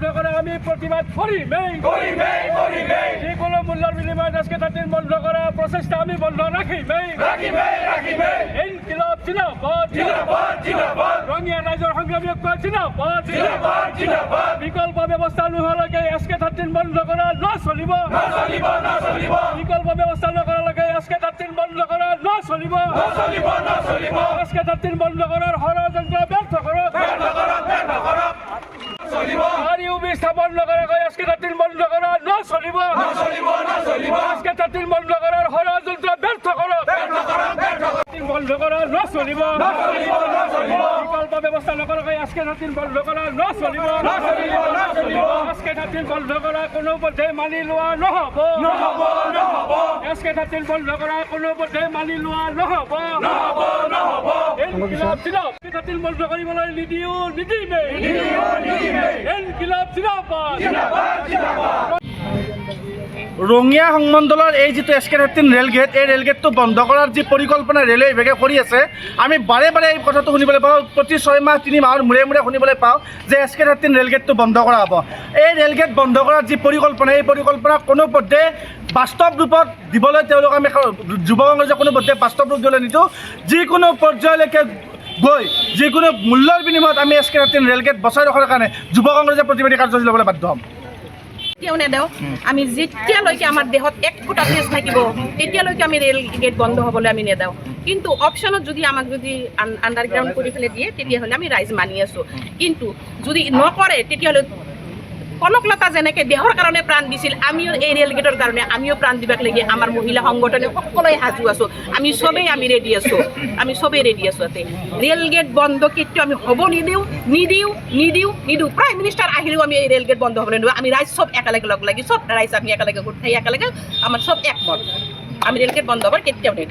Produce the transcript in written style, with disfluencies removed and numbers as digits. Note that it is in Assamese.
বন্ধ করা আমি প্রতিবাদ করি যে কোনো মূল্যের বিনিময়ে আজকে তাদের বন্ধ করা প্রচেষ্টা আমি বন্ধ রাখি ইনকিলাব জিন্দাবাদ রঙিয়া ৰাইজৰ সংগ্ৰামী ঐক্য জিন্দাবাদ বিকল্প ব্যৱস্থা নোহোৱালৈকে এছকে 13 বন্ধ কৰা নচলিব বিকল্প ব্যৱস্থা নকৰালৈকে এছকে 13 বন্ধ কৰা নচলিব এছকে 13 বন্ধ কৰাৰ ষড়যন্ত্ৰ ব্যৰ্থ কৰক আৰইউবি স্থাপন নকৰাকৈ এছকে 13 বন্ধ কৰা নচলিব এছকে 13 বন্ধ কৰাৰ ষড়যন্ত্ৰ ব্যৰ্থ কৰক বন্ধ কৰা নচলিব বিকল্প ব্যবস্থা নকৰাকৈ এছকে 13 বন্ধ কৰা নচলিব এছকে 13 বন্ধ কৰা কোনো পথে মানি লোৱা নহ'ব এছকে 13 বন্ধ কৰা কোনো পথে মানি লোৱা নহ'ব ইনকিলাব জিন্দাবাদ 13 বন্ধ কৰিবলৈ নিদিমে ইনকিলাব জিন্দাবাদ ৰঙিয়া সংমণ্ডলৰ এই যিটো এছকে 13 ৰেলগেট এই ৰেলগেটটো বন্ধ কৰাৰ যি পৰিকল্পনা ৰেলৱে বিভাগে কৰি আছে আমি বাৰে বাৰে এই কথাটো শুনিবলৈ পাওঁ প্ৰতি 6 মাহ 3 মাহৰ মূৰে মূৰে শুনিবলৈ পাওঁ যে এছকে 13 ৰেলগেটটো বন্ধ কৰা হ'ব এই ৰেলগেট বন্ধ কৰাৰ যি পৰিকল্পনা এই পৰিকল্পনা কোনো পধ্যে বাস্তৱ ৰূপত দিবলৈ তেওঁলোক আমি যুৱ কংগ্ৰেছে কোনো পধ্যে বাস্তৱ ৰূপ দিবলৈ নিদিওঁ যিকোনো পৰ্যায়লৈকে গৈ যিকোনো মূল্যৰ বিনিময়ত আমি এছকে 13 ৰেলগেট বচাই ৰখাৰ কাৰণে যুৱ কংগ্ৰেছে প্ৰতিবাদী কাৰ্যসূচী ল'বলৈ বাধ্য হ'ম নেদেও আমি যেতিয়ালৈকে আমাৰ দেহত 1 ফুটা তেজ থাকিব তেতিয়ালৈকে আমি ৰেল গেট বন্ধ হ'বলৈ আমি নেদেও কিন্তু অপশ্যনত যদি আমাক যদি আণ্ডাৰগ্ৰাউণ্ড কৰি ফেলে দিয়ে তেতিয়াহ'লে আমি ৰাইজ মানি আছোঁ কিন্তু যদি নকৰে তেতিয়াহ'লে কনকলতা যেনেকৈ দেহৰ কাৰণে প্ৰাণ দিছিল আমিও এই ৰেল গেটৰ কাৰণে আমিও প্ৰাণ দিবাক লাগে আমাৰ মহিলা সংগঠনে সকলোৱে সাজু আছোঁ আমি চবেই ৰেডি আছোঁ ইয়াতে ৰেল গেট বন্ধ কেতিয়াও আমি হ'ব নিদিওঁ প্ৰাইম মিনিষ্টাৰ আহিলেও আমি এই ৰেল গেট বন্ধ হ'বলৈ নিদিওঁ আমি ৰাইজ চব একেলগে লগ লাগি চব ৰাইজ আমি একেলগে গোট খাই একেলগে আমাৰ চব একমত আমি ৰেল গেট বন্ধ হ'ব কেতিয়াও নিদিওঁ